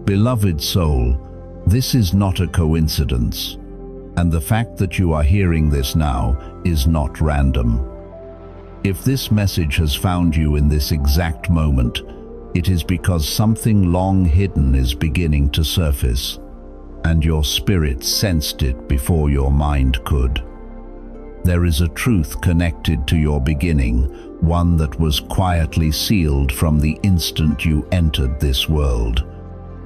Beloved soul, this is not a coincidence, and the fact that you are hearing this now is not random. If this message has found you in this exact moment, it is because something long hidden is beginning to surface, and your spirit sensed it before your mind could. There is a truth connected to your beginning, one that was quietly sealed from the instant you entered this world.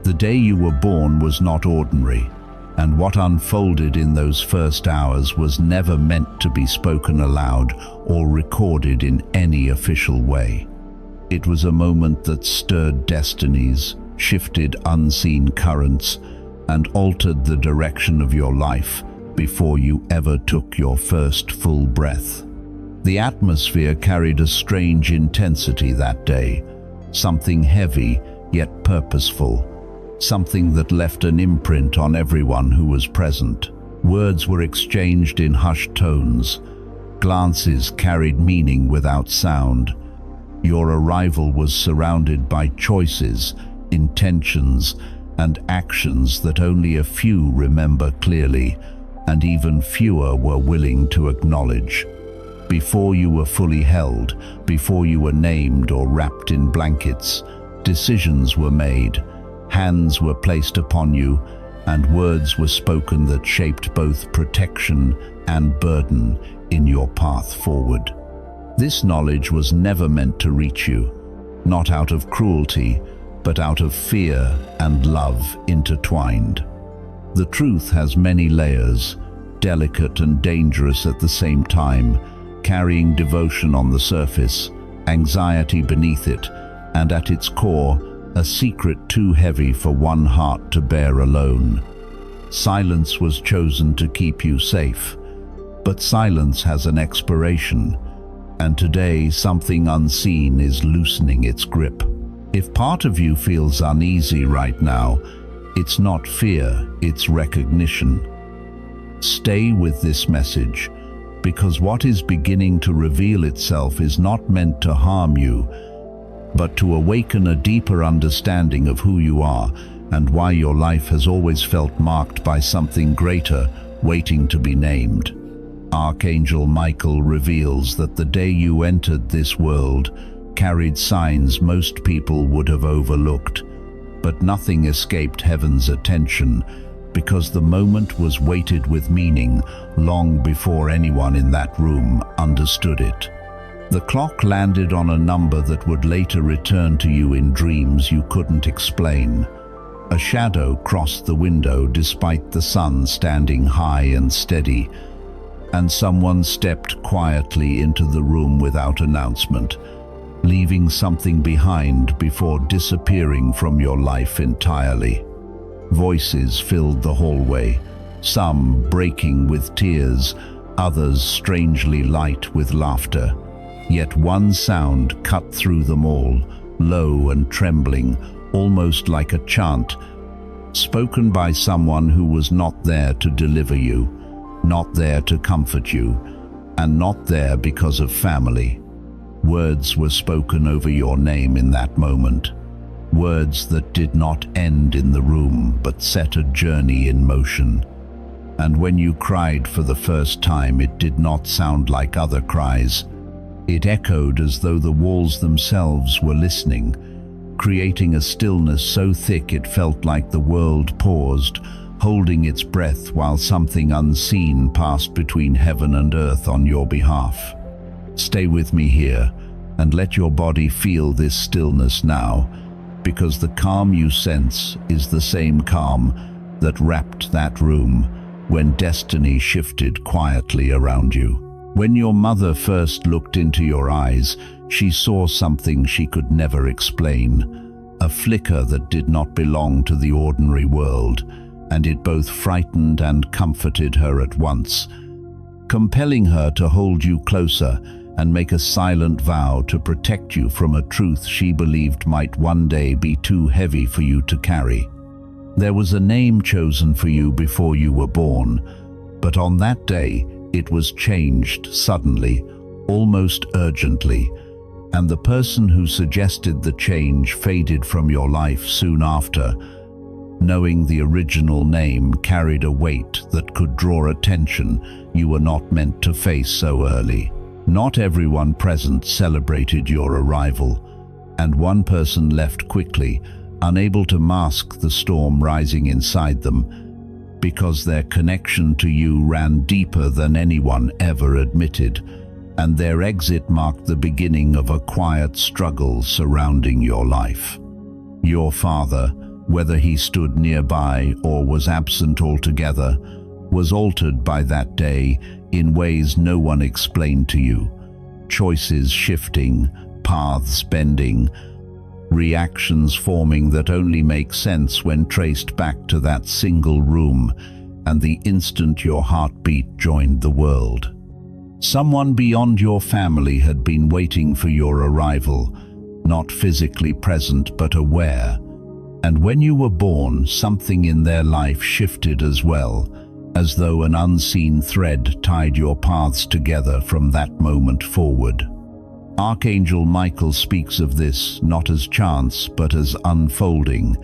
The day you were born was not ordinary, and what unfolded in those first hours was never meant to be spoken aloud or recorded in any official way. It was a moment that stirred destinies, shifted unseen currents, and altered the direction of your life before you ever took your first full breath. The atmosphere carried a strange intensity that day, something heavy yet purposeful, something that left an imprint on everyone who was present. Words were exchanged in hushed tones. Glances carried meaning without sound. Your arrival was surrounded by choices, intentions, and actions that only a few remember clearly, and even fewer were willing to acknowledge. Before you were fully held, before you were named or wrapped in blankets, decisions were made, hands were placed upon you, and words were spoken that shaped both protection and burden in your path forward. This knowledge was never meant to reach you, not out of cruelty, but out of fear and love intertwined. The truth has many layers, delicate and dangerous at the same time, carrying devotion on the surface, anxiety beneath it, and at its core, a secret too heavy for one heart to bear alone. Silence was chosen to keep you safe, but silence has an expiration, and today something unseen is loosening its grip. If part of you feels uneasy right now, it's not fear, it's recognition. Stay with this message, because what is beginning to reveal itself is not meant to harm you, but to awaken a deeper understanding of who you are and why your life has always felt marked by something greater waiting to be named. Archangel Michael reveals that the day you entered this world carried signs most people would have overlooked, but nothing escaped heaven's attention because the moment was weighted with meaning long before anyone in that room understood it. The clock landed on a number that would later return to you in dreams you couldn't explain. A shadow crossed the window despite the sun standing high and steady, and someone stepped quietly into the room without announcement, leaving something behind before disappearing from your life entirely. Voices filled the hallway, some breaking with tears, others strangely light with laughter. Yet one sound cut through them all, low and trembling, almost like a chant, spoken by someone who was not there to deliver you, not there to comfort you, and not there because of family. Words were spoken over your name in that moment, words that did not end in the room but set a journey in motion. And when you cried for the first time, it did not sound like other cries. It echoed as though the walls themselves were listening, creating a stillness so thick it felt like the world paused, holding its breath while something unseen passed between heaven and earth on your behalf. Stay with me here, and let your body feel this stillness now, because the calm you sense is the same calm that wrapped that room when destiny shifted quietly around you. When your mother first looked into your eyes, she saw something she could never explain, a flicker that did not belong to the ordinary world, and it both frightened and comforted her at once, compelling her to hold you closer and make a silent vow to protect you from a truth she believed might one day be too heavy for you to carry. There was a name chosen for you before you were born, but on that day it was changed suddenly, almost urgently, and the person who suggested the change faded from your life soon after, knowing the original name carried a weight that could draw attention you were not meant to face so early. Not everyone present celebrated your arrival, and one person left quickly, unable to mask the storm rising inside them, because their connection to you ran deeper than anyone ever admitted, and their exit marked the beginning of a quiet struggle surrounding your life. Your father, whether he stood nearby or was absent altogether, was altered by that day in ways no one explained to you. Choices shifting, paths bending, reactions forming that only make sense when traced back to that single room and the instant your heartbeat joined the world. Someone beyond your family had been waiting for your arrival, not physically present but aware. And when you were born, something in their life shifted as well, as though an unseen thread tied your paths together from that moment forward. Archangel Michael speaks of this not as chance but as unfolding,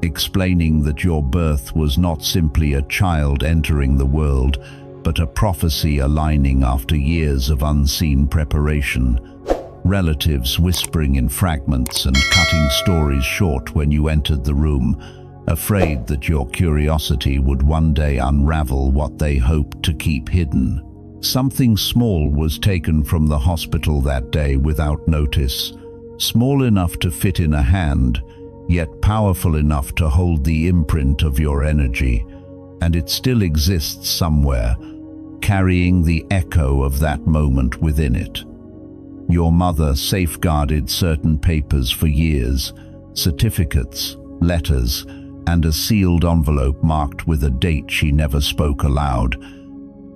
explaining that your birth was not simply a child entering the world, but a prophecy aligning after years of unseen preparation. Relatives whispering in fragments and cutting stories short when you entered the room, afraid that your curiosity would one day unravel what they hoped to keep hidden. Something small was taken from the hospital that day without notice, small enough to fit in a hand, yet powerful enough to hold the imprint of your energy, and it still exists somewhere, carrying the echo of that moment within it. Your mother safeguarded certain papers for years, certificates, letters, and a sealed envelope marked with a date she never spoke aloud,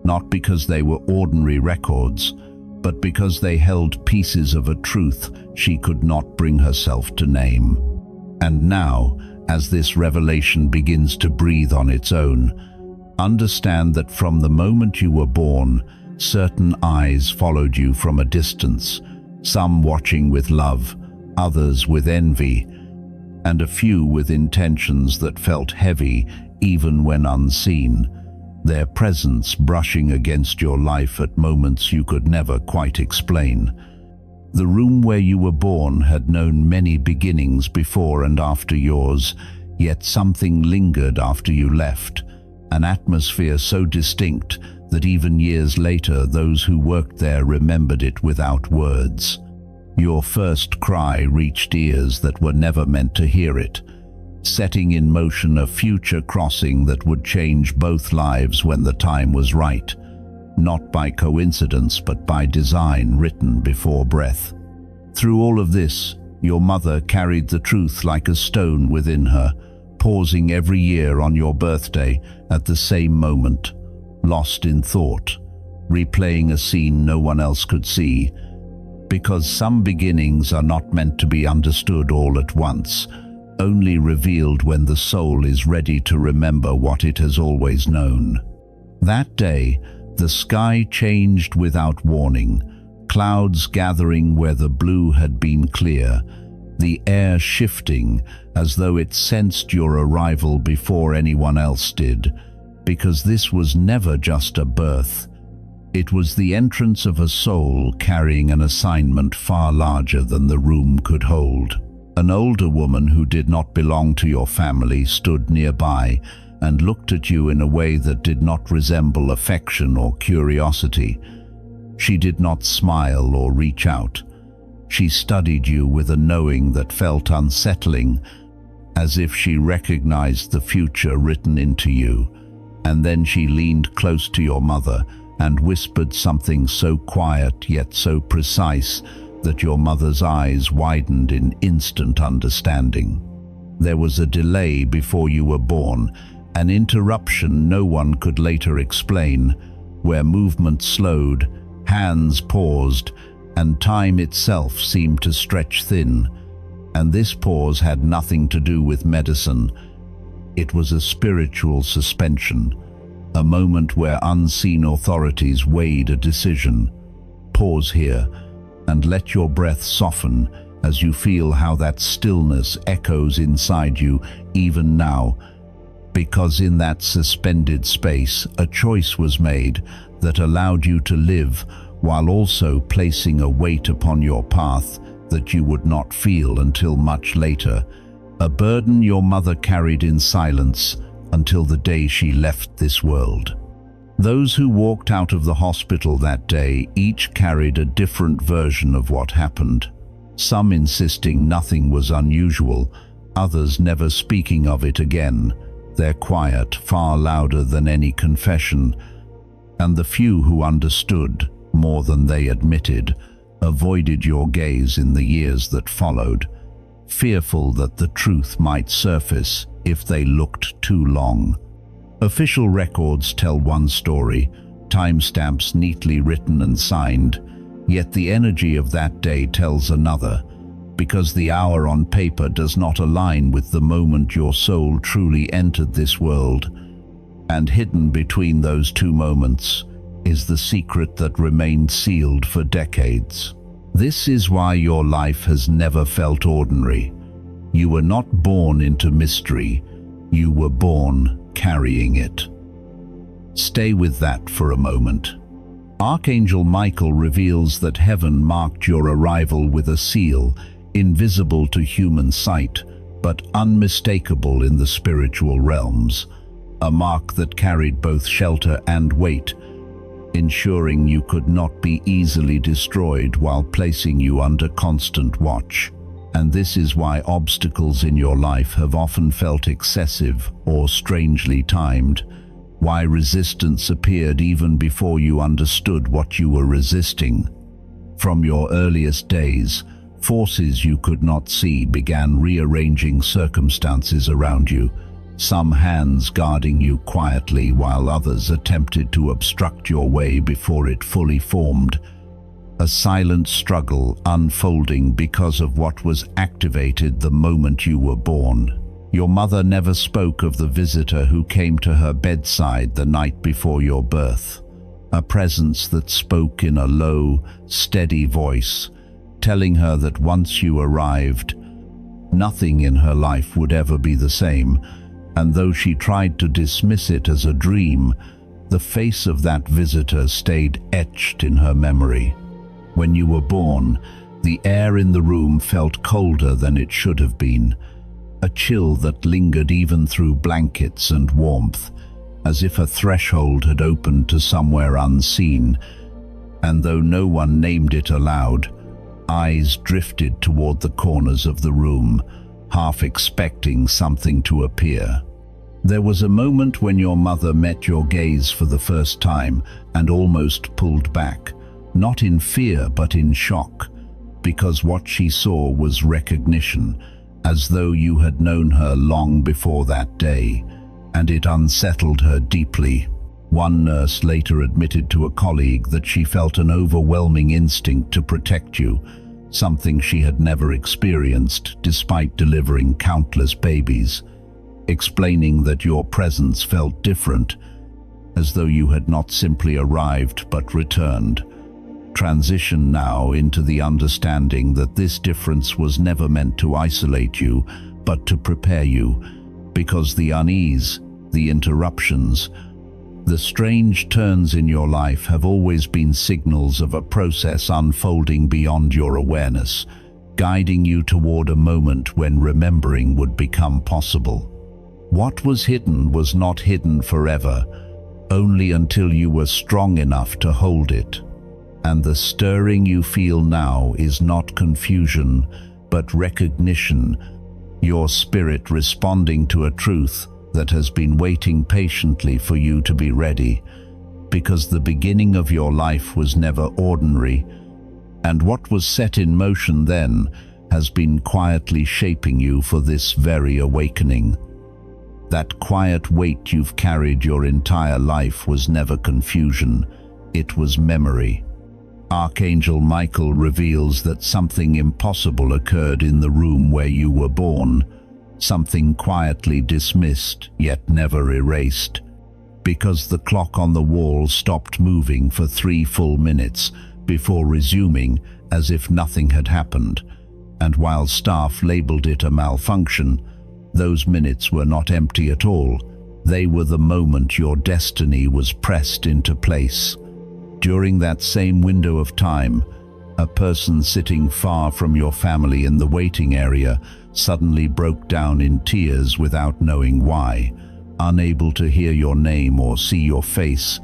not because they were ordinary records, but because they held pieces of a truth she could not bring herself to name. And now, as this revelation begins to breathe on its own, understand that from the moment you were born, certain eyes followed you from a distance, some watching with love, others with envy, and a few with intentions that felt heavy even when unseen, their presence brushing against your life at moments you could never quite explain. The room where you were born had known many beginnings before and after yours, yet something lingered after you left, an atmosphere so distinct that even years later those who worked there remembered it without words. Your first cry reached ears that were never meant to hear it, setting in motion a future crossing that would change both lives when the time was right, not by coincidence but by design written before breath. Through all of this, your mother carried the truth like a stone within her, pausing every year on your birthday at the same moment, lost in thought, replaying a scene no one else could see, because some beginnings are not meant to be understood all at once, only revealed when the soul is ready to remember what it has always known. That day, the sky changed without warning, clouds gathering where the blue had been clear, the air shifting as though it sensed your arrival before anyone else did, because this was never just a birth. It was the entrance of a soul carrying an assignment far larger than the room could hold. An older woman who did not belong to your family stood nearby and looked at you in a way that did not resemble affection or curiosity. She did not smile or reach out. She studied you with a knowing that felt unsettling, as if she recognized the future written into you. And then she leaned close to your mother and whispered something so quiet yet so precise that your mother's eyes widened in instant understanding. There was a delay before you were born, an interruption no one could later explain, where movement slowed, hands paused, and time itself seemed to stretch thin. And this pause had nothing to do with medicine. It was a spiritual suspension, a moment where unseen authorities weighed a decision. Pause here and let your breath soften, as you feel how that stillness echoes inside you even now, because in that suspended space a choice was made that allowed you to live while also placing a weight upon your path that you would not feel until much later, a burden your mother carried in silence until the day she left this world. Those who walked out of the hospital that day each carried a different version of what happened, some insisting nothing was unusual, others never speaking of it again, their quiet far louder than any confession, and the few who understood more than they admitted avoided your gaze in the years that followed, fearful that the truth might surface if they looked too long. Official records tell one story, timestamps neatly written and signed, yet the energy of that day tells another, because the hour on paper does not align with the moment your soul truly entered this world. And hidden between those two moments is the secret that remained sealed for decades. This is why your life has never felt ordinary. You were not born into mystery, you were born carrying it. Stay with that for a moment. Archangel Michael reveals that heaven marked your arrival with a seal, invisible to human sight, but unmistakable in the spiritual realms, a mark that carried both shelter and weight, ensuring you could not be easily destroyed while placing you under constant watch. And this is why obstacles in your life have often felt excessive or strangely timed, why resistance appeared even before you understood what you were resisting. From your earliest days, forces you could not see began rearranging circumstances around you, some hands guarding you quietly while others attempted to obstruct your way before it fully formed. A silent struggle unfolding because of what was activated the moment you were born. Your mother never spoke of the visitor who came to her bedside the night before your birth, a presence that spoke in a low, steady voice, telling her that once you arrived, nothing in her life would ever be the same. And though she tried to dismiss it as a dream, the face of that visitor stayed etched in her memory. When you were born, the air in the room felt colder than it should have been, a chill that lingered even through blankets and warmth, as if a threshold had opened to somewhere unseen. And though no one named it aloud, eyes drifted toward the corners of the room, half expecting something to appear. There was a moment when your mother met your gaze for the first time and almost pulled back, not in fear but in shock, because what she saw was recognition, as though you had known her long before that day, and it unsettled her deeply. One nurse later admitted to a colleague that she felt an overwhelming instinct to protect you, something she had never experienced despite delivering countless babies, explaining that your presence felt different, as though you had not simply arrived but returned. Transition now into the understanding that this difference was never meant to isolate you, but to prepare you, because the unease, the interruptions, the strange turns in your life have always been signals of a process unfolding beyond your awareness, guiding you toward a moment when remembering would become possible. What was hidden was not hidden forever, only until you were strong enough to hold it. And the stirring you feel now is not confusion, but recognition, your spirit responding to a truth that has been waiting patiently for you to be ready, because the beginning of your life was never ordinary, and what was set in motion then has been quietly shaping you for this very awakening. That quiet weight you've carried your entire life was never confusion, it was memory. Archangel Michael reveals that something impossible occurred in the room where you were born, something quietly dismissed yet never erased, because the clock on the wall stopped moving for 3 full minutes before resuming as if nothing had happened. And while staff labeled it a malfunction, those minutes were not empty at all. They were the moment your destiny was pressed into place. During that same window of time, a person sitting far from your family in the waiting area suddenly broke down in tears without knowing why, unable to hear your name or see your face.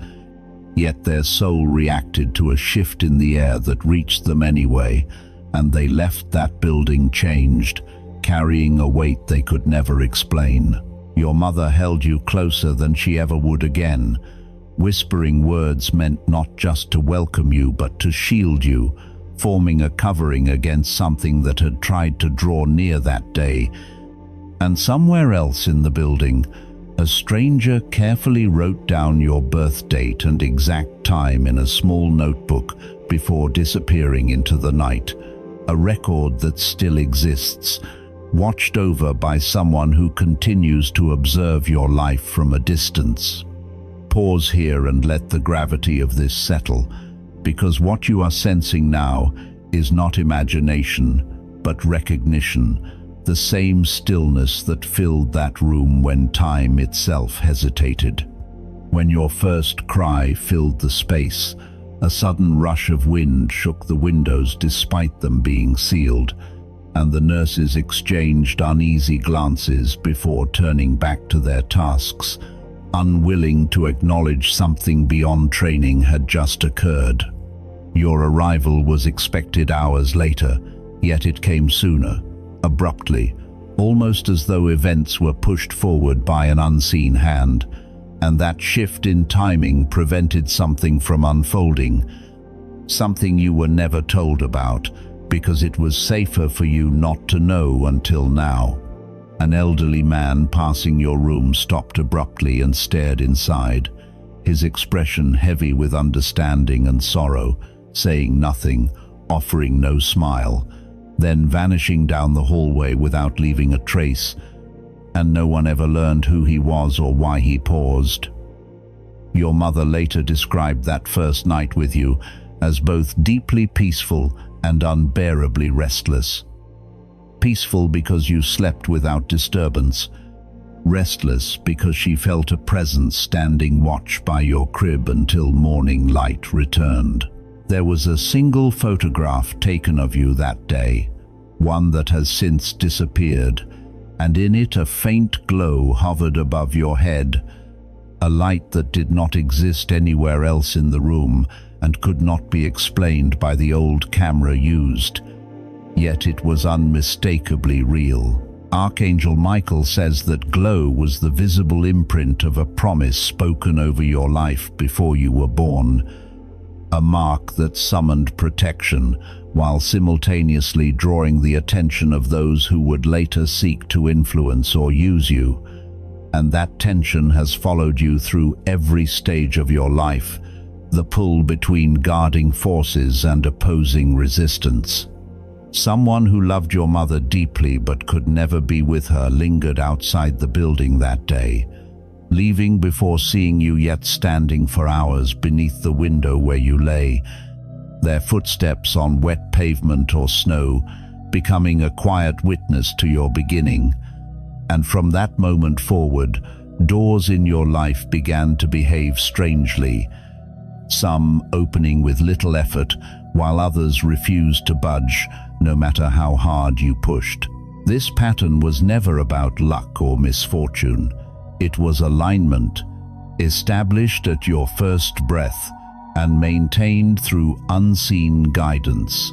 Yet their soul reacted to a shift in the air that reached them anyway, and they left that building changed, carrying a weight they could never explain. Your mother held you closer than she ever would again. Whispering words meant not just to welcome you but to shield you, forming a covering against something that had tried to draw near that day. And somewhere else in the building, a stranger carefully wrote down your birth date and exact time in a small notebook before disappearing into the night, a record that still exists, watched over by someone who continues to observe your life from a distance. Pause here and let the gravity of this settle, because what you are sensing now is not imagination, but recognition, the same stillness that filled that room when time itself hesitated. When your first cry filled the space, a sudden rush of wind shook the windows despite them being sealed, and the nurses exchanged uneasy glances before turning back to their tasks, unwilling to acknowledge something beyond training had just occurred. Your arrival was expected hours later, yet it came sooner, abruptly, almost as though events were pushed forward by an unseen hand, and that shift in timing prevented something from unfolding, something you were never told about, because it was safer for you not to know until now. An elderly man passing your room stopped abruptly and stared inside, his expression heavy with understanding and sorrow, saying nothing, offering no smile, then vanishing down the hallway without leaving a trace, and no one ever learned who he was or why he paused. Your mother later described that first night with you as both deeply peaceful and unbearably restless. Peaceful because you slept without disturbance, restless because she felt a presence standing watch by your crib until morning light returned. There was a single photograph taken of you that day, one that has since disappeared, and in it a faint glow hovered above your head, a light that did not exist anywhere else in the room and could not be explained by the old camera used. Yet it was unmistakably real. Archangel Michael says that glow was the visible imprint of a promise spoken over your life before you were born, a mark that summoned protection while simultaneously drawing the attention of those who would later seek to influence or use you. And that tension has followed you through every stage of your life, the pull between guarding forces and opposing resistance. Someone who loved your mother deeply but could never be with her lingered outside the building that day, leaving before seeing you yet standing for hours beneath the window where you lay, their footsteps on wet pavement or snow becoming a quiet witness to your beginning. And from that moment forward, doors in your life began to behave strangely, some opening with little effort, while others refused to budge, no matter how hard you pushed. This pattern was never about luck or misfortune. It was alignment, established at your first breath and maintained through unseen guidance.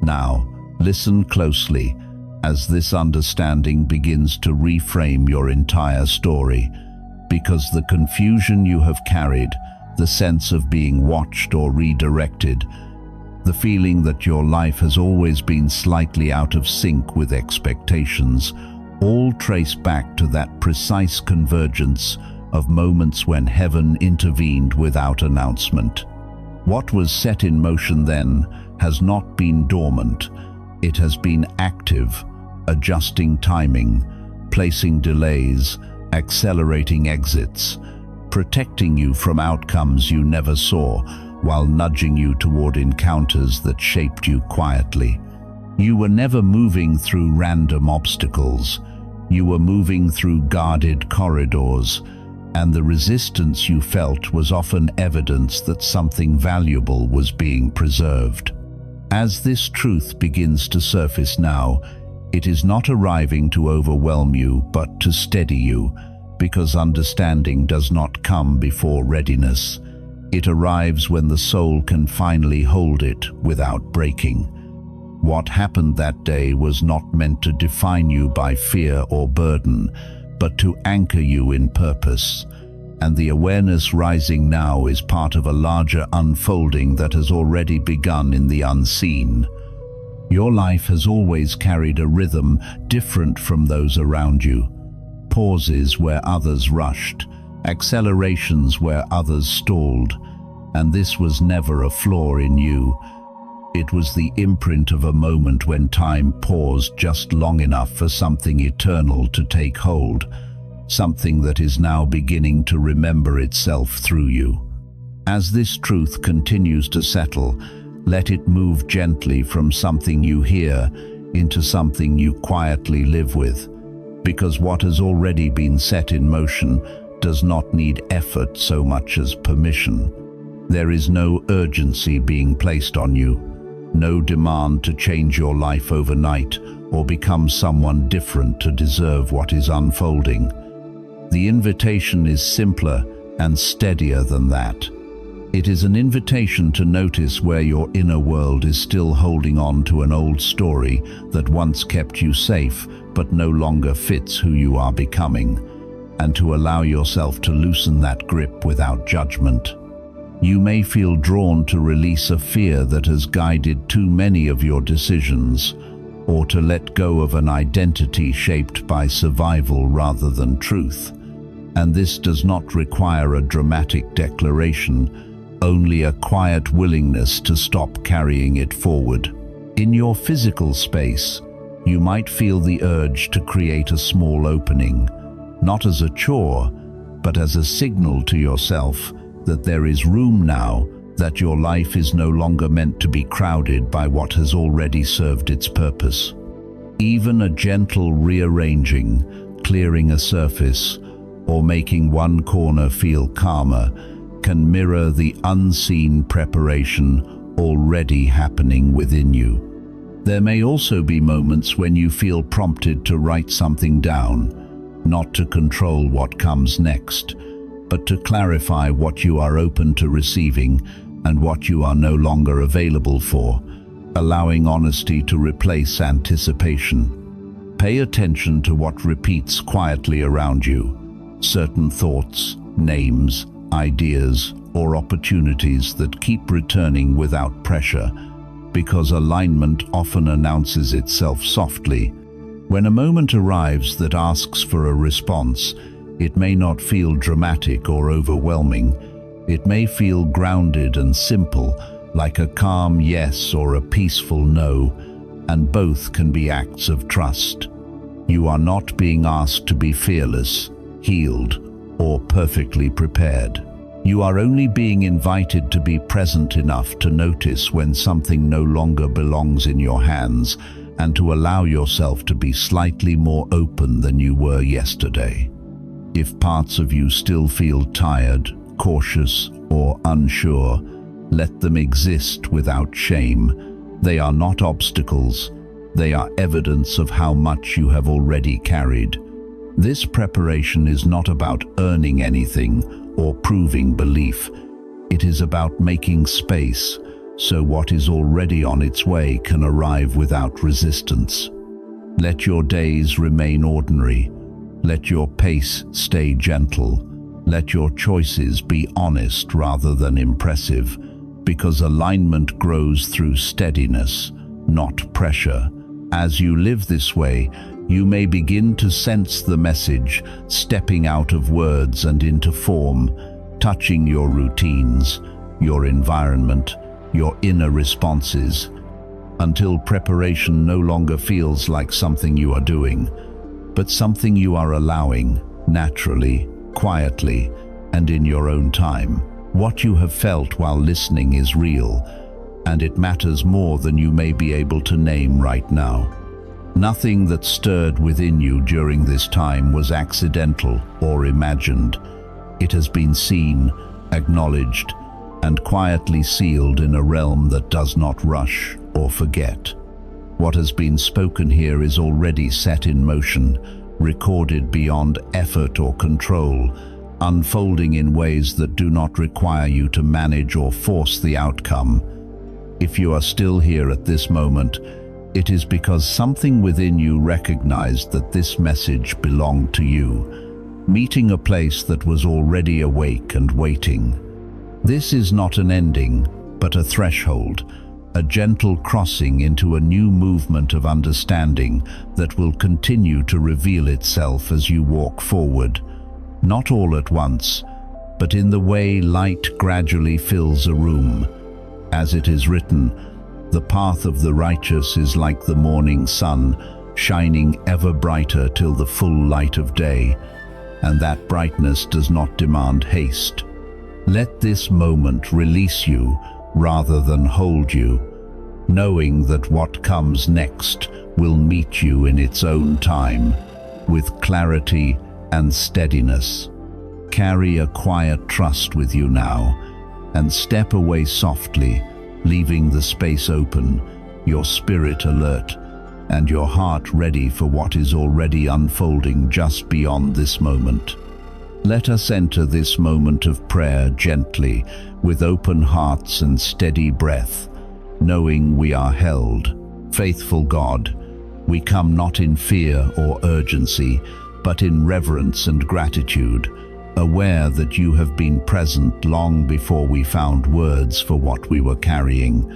Now, listen closely as this understanding begins to reframe your entire story, because the confusion you have carried, the sense of being watched or redirected, the feeling that your life has always been slightly out of sync with expectations, all trace back to that precise convergence of moments when heaven intervened without announcement. What was set in motion then has not been dormant. It has been active, adjusting timing, placing delays, accelerating exits, protecting you from outcomes you never saw, while nudging you toward encounters that shaped you quietly. You were never moving through random obstacles. You were moving through guarded corridors, and the resistance you felt was often evidence that something valuable was being preserved. As this truth begins to surface now, it is not arriving to overwhelm you, but to steady you, because understanding does not come before readiness. It arrives when the soul can finally hold it without breaking. What happened that day was not meant to define you by fear or burden, but to anchor you in purpose. And the awareness rising now is part of a larger unfolding that has already begun in the unseen. Your life has always carried a rhythm different from those around you. Pauses where others rushed, accelerations where others stalled, and this was never a flaw in you. It was the imprint of a moment when time paused just long enough for something eternal to take hold, something that is now beginning to remember itself through you. As this truth continues to settle, let it move gently from something you hear into something you quietly live with, because what has already been set in motion does not need effort so much as permission. There is no urgency being placed on you, no demand to change your life overnight or become someone different to deserve what is unfolding. The invitation is simpler and steadier than that. It is an invitation to notice where your inner world is still holding on to an old story that once kept you safe but no longer fits who you are becoming, and to allow yourself to loosen that grip without judgment. You may feel drawn to release a fear that has guided too many of your decisions, or to let go of an identity shaped by survival rather than truth. And this does not require a dramatic declaration, only a quiet willingness to stop carrying it forward. In your physical space, you might feel the urge to create a small opening, not as a chore, but as a signal to yourself that there is room now, that your life is no longer meant to be crowded by what has already served its purpose. Even a gentle rearranging, clearing a surface, or making one corner feel calmer can mirror the unseen preparation already happening within you. There may also be moments when you feel prompted to write something down, not to control what comes next, but to clarify what you are open to receiving and what you are no longer available for, allowing honesty to replace anticipation. Pay attention to what repeats quietly around you, certain thoughts, names, ideas, or opportunities that keep returning without pressure, because alignment often announces itself softly. When a moment arrives that asks for a response, it may not feel dramatic or overwhelming. It may feel grounded and simple, like a calm yes or a peaceful no, and both can be acts of trust. You are not being asked to be fearless, healed, or perfectly prepared. You are only being invited to be present enough to notice when something no longer belongs in your hands, and to allow yourself to be slightly more open than you were yesterday. If parts of you still feel tired, cautious, or unsure, let them exist without shame. They are not obstacles. They are evidence of how much you have already carried. This preparation is not about earning anything or proving belief. It is about making space so what is already on its way can arrive without resistance. Let your days remain ordinary. Let your pace stay gentle. Let your choices be honest rather than impressive, because alignment grows through steadiness, not pressure. As you live this way, you may begin to sense the message stepping out of words and into form, touching your routines, your environment, your inner responses, until preparation no longer feels like something you are doing, but something you are allowing, naturally, quietly, and in your own time. What you have felt while listening is real. and it matters more than you may be able to name right now. Nothing that stirred within you during this time was accidental or imagined. It has been seen, acknowledged, and quietly sealed in a realm that does not rush or forget. What has been spoken here is already set in motion, recorded beyond effort or control, unfolding in ways that do not require you to manage or force the outcome. If you are still here at this moment, it is because something within you recognized that this message belonged to you, meeting a place that was already awake and waiting. This is not an ending, but a threshold, a gentle crossing into a new movement of understanding that will continue to reveal itself as you walk forward, not all at once, but in the way light gradually fills a room. As it is written, "The path of the righteous is like the morning sun, shining ever brighter till the full light of day, and that brightness does not demand haste." Let this moment release you rather than hold you, knowing that what comes next will meet you in its own time, with clarity and steadiness. Carry a quiet trust with you now, and step away softly, leaving the space open, your spirit alert, and your heart ready for what is already unfolding just beyond this moment. Let us enter this moment of prayer gently, with open hearts and steady breath, knowing we are held. Faithful God, we come not in fear or urgency, but in reverence and gratitude, aware that you have been present long before we found words for what we were carrying.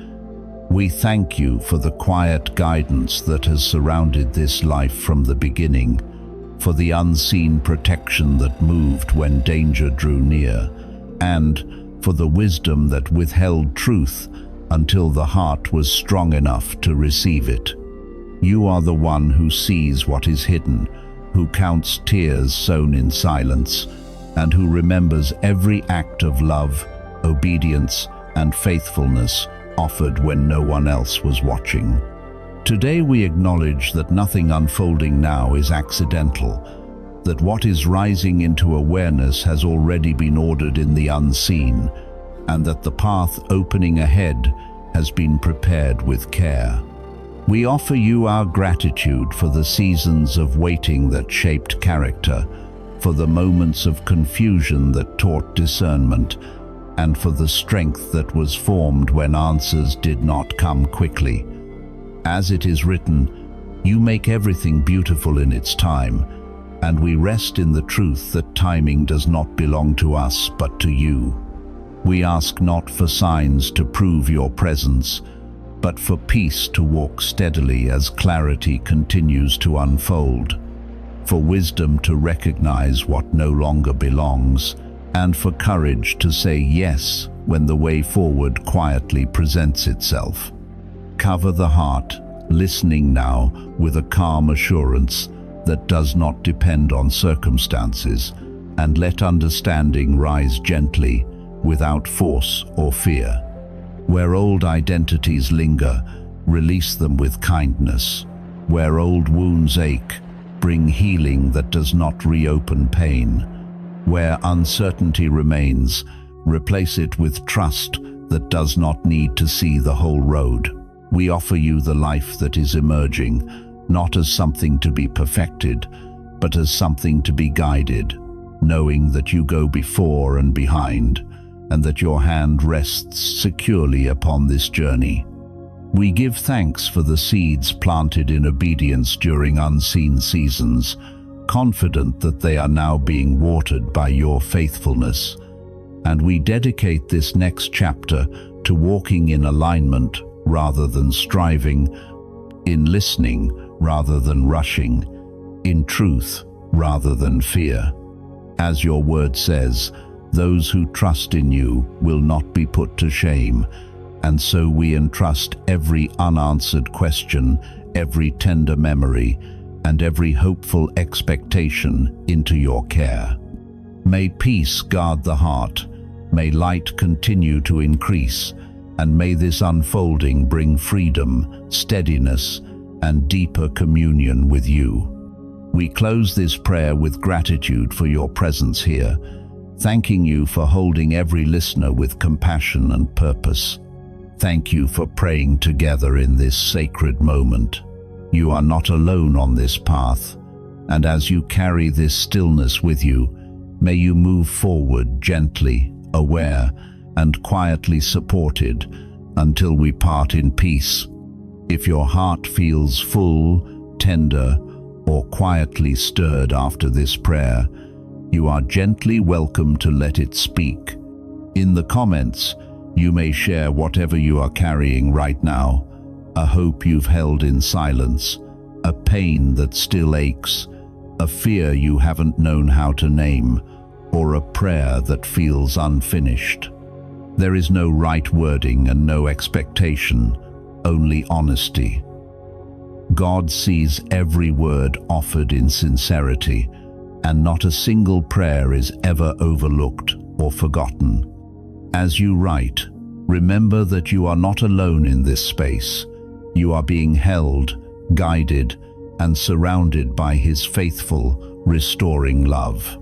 We thank you for the quiet guidance that has surrounded this life from the beginning, for the unseen protection that moved when danger drew near, and for the wisdom that withheld truth until the heart was strong enough to receive it. You are the one who sees what is hidden, who counts tears sown in silence, and who remembers every act of love, obedience, and faithfulness offered when no one else was watching. Today we acknowledge that nothing unfolding now is accidental, that what is rising into awareness has already been ordered in the unseen, and that the path opening ahead has been prepared with care. We offer you our gratitude for the seasons of waiting that shaped character, for the moments of confusion that taught discernment, and for the strength that was formed when answers did not come quickly. As it is written, you make everything beautiful in its time, and we rest in the truth that timing does not belong to us but to you. We ask not for signs to prove your presence, but for peace to walk steadily as clarity continues to unfold, for wisdom to recognize what no longer belongs, and for courage to say yes when the way forward quietly presents itself. Cover the heart, listening now with a calm assurance that does not depend on circumstances, and let understanding rise gently, without force or fear. Where old identities linger, release them with kindness. Where old wounds ache, bring healing that does not reopen pain. Where uncertainty remains, replace it with trust that does not need to see the whole road. We offer you the life that is emerging, not as something to be perfected, but as something to be guided, knowing that you go before and behind, and that your hand rests securely upon this journey. We give thanks for the seeds planted in obedience during unseen seasons, confident that they are now being watered by your faithfulness. And we dedicate this next chapter to walking in alignment rather than striving, in listening rather than rushing, in truth rather than fear. As your word says, those who trust in you will not be put to shame, and so we entrust every unanswered question, every tender memory, and every hopeful expectation into your care. May peace guard the heart, may light continue to increase, and may this unfolding bring freedom, steadiness, and deeper communion with you. We close this prayer with gratitude for your presence here, thanking you for holding every listener with compassion and purpose. Thank you for praying together in this sacred moment. You are not alone on this path, and as you carry this stillness with you, may you move forward gently, aware, and quietly supported until we part in peace. If your heart feels full, tender, or quietly stirred after this prayer, you are gently welcome to let it speak. In the comments, you may share whatever you are carrying right now, a hope you've held in silence, a pain that still aches, a fear you haven't known how to name, or a prayer that feels unfinished. There is no right wording and no expectation, only honesty. God sees every word offered in sincerity, and not a single prayer is ever overlooked or forgotten. As you write, remember that you are not alone in this space. You are being held, guided, and surrounded by His faithful, restoring love.